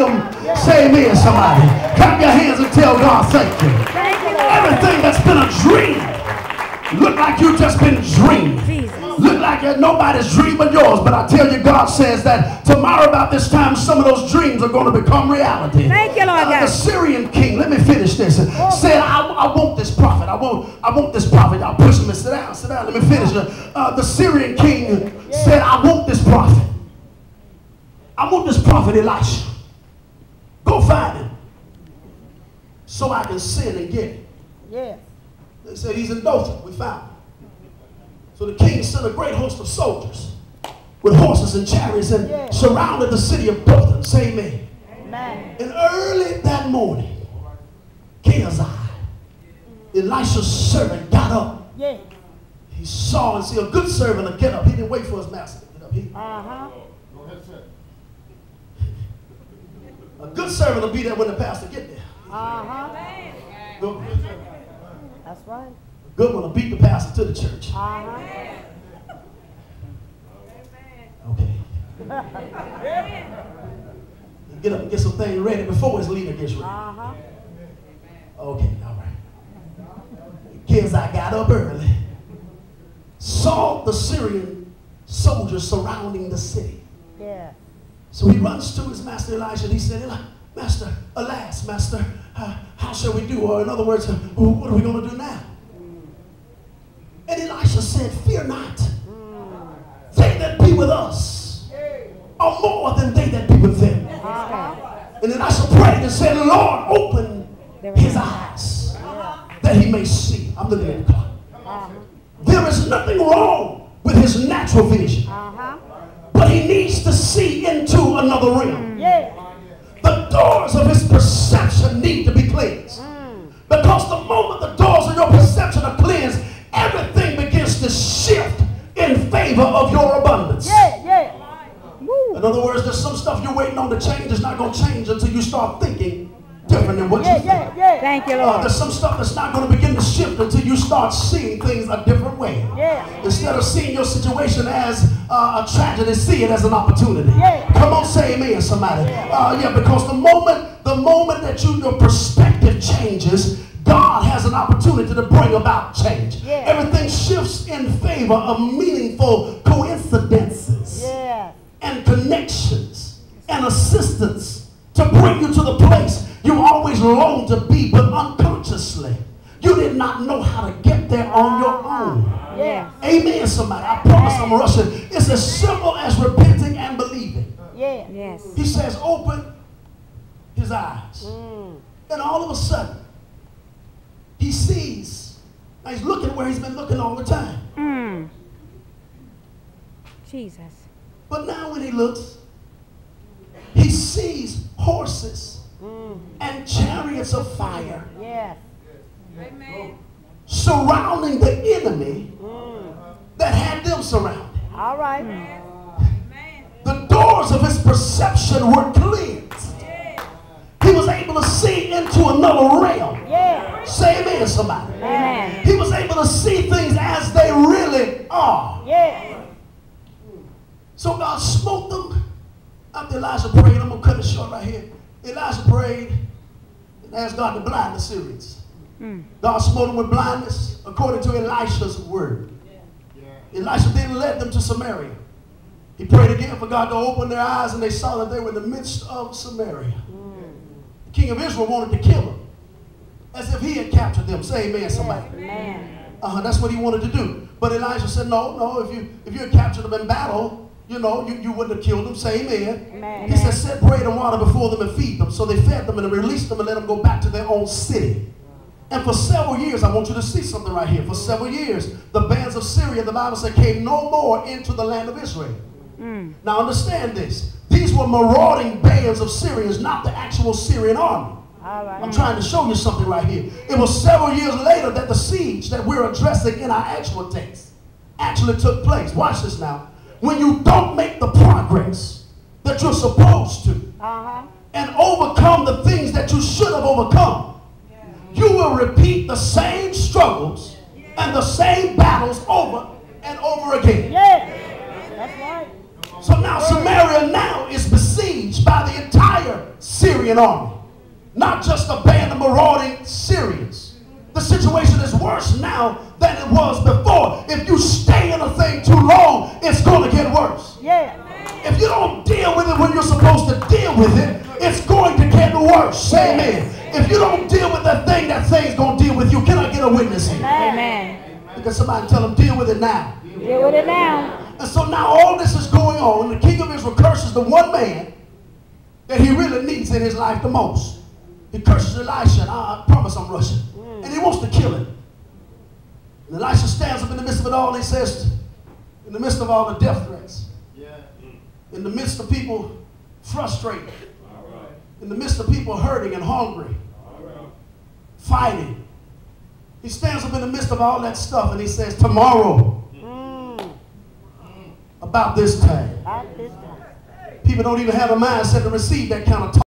kingdom. Say amen, somebody. Clap your hands and tell God thank you. Everything that's been a dream, look like you just been dreaming. Look like nobody's dream but yours. But I tell you, God says that tomorrow about this time, some of those dreams are going to become reality. Thank you, Lord God. The Syrian king, let me finish this, said, I want this prophet. I want this prophet. Y'all push him and sit down, sit down. Let me finish. The Syrian king said, I want this prophet. I want this prophet Elisha. Go find him so I can send and get him. Yeah. They said, he's in Dothan. We found him. So the king sent a great host of soldiers with horses and chariots and surrounded the city of Dothan. Say amen. Amen. And early that morning, Gehazi, Elisha's servant, got up. Yeah. He saw and see a good servant to get up. He didn't wait for his master to get up. A good servant will be there when the pastor get there. That's right. Good one to beat the pastor to the church. Okay. Get up and get some things ready before his leader gets ready. Okay, all right. Kids, I got up early. Saw the Syrian soldiers surrounding the city. Yeah. So he runs to his master Elisha and he said, Master, alas, Master, how shall we do? Or in other words, what are we going to do now? And Elisha said, fear not. They that be with us are more than they that be with them. And Elisha prayed and said, Lord, open his eyes that he may see. I'm looking at the clock. There is nothing wrong with his natural vision. But he needs to see into another realm. The doors of his perception need to be cleansed. Because the moment the doors of your perception are cleansed, everything begins to shift in favor of your abundance. In other words, there's some stuff you're waiting on to change. It's not going to change until you start thinking different than what you think. Thank you, Lord. There's some stuff that's not going to begin to shift until you start seeing things a different way. Instead of seeing your situation as a tragedy, see it as an opportunity. Come on, say amen, somebody. Because the moment that your perspective changes, God has an opportunity to bring about change. Everything shifts in favor of meaningful coincidences and connections and assistance to bring you to the place you always longed to be, but unconsciously you did not know how to get there on your own. Amen, somebody. I promise I'm rushing. It's as simple as repenting and believing. He says, open his eyes. And all of a sudden, he sees, now he's looking where he's been looking all the time. Jesus. But now when he looks, he sees horses and chariots of fire surrounding the enemy that had them surrounded. All right. The doors of his perception were cleansed. He was able to see into another realm. Say amen, somebody. He was able to see things as they really are. So God smote them. After Elijah prayed, I'm going to cut it short right here. Elijah prayed and asked God to blind the Syrians. God smote them with blindness according to Elisha's word. Elisha didn't lead them to Samaria. He prayed again for God to open their eyes, and they saw that they were in the midst of Samaria. The king of Israel wanted to kill them as if he had captured them. Say amen, somebody. That's what he wanted to do. But Elijah said, no, if you had captured them in battle, you wouldn't have killed them. Say amen. He said, set bread and water before them and feed them. So they fed them and released them and let them go back to their own city. And for several years, I want you to see something right here. For several years, the bands of Syria, the Bible said, came no more into the land of Israel. Now understand this. These were marauding bands of Syrians, not the actual Syrian army. I'm trying to show you something right here. It was several years later that the siege that we're addressing in our actual text actually took place. Watch this now. When you don't make the progress that you're supposed to and overcome the things that you should have overcome, you will repeat the same struggles and the same battles over and over again. That's right. So now Samaria now is besieged by the entire Syrian army. Not just a band of marauding Syrians. The situation is worse now than it was before. If you stay in a thing too long, it's going to get worse. Yeah. If you don't deal with it when you're supposed to deal with it, it's going to get worse. Amen. If you don't deal with that thing's going to deal with you. Can I get a witness here? Amen. Because somebody tell them, deal with it now. Deal with it now. And so now all this is going on. The king of Israel curses the one man that he really needs in his life the most. He curses Elisha. I promise I'm rushing. And he wants to kill him. And Elisha stands up in the midst of it all. And he says, in the midst of all the death threats, in the midst of people frustrated, in the midst of people hurting and hungry, fighting, he stands up in the midst of all that stuff and he says, tomorrow, about this time. At this time. People don't even have a mindset to receive that kind of talk.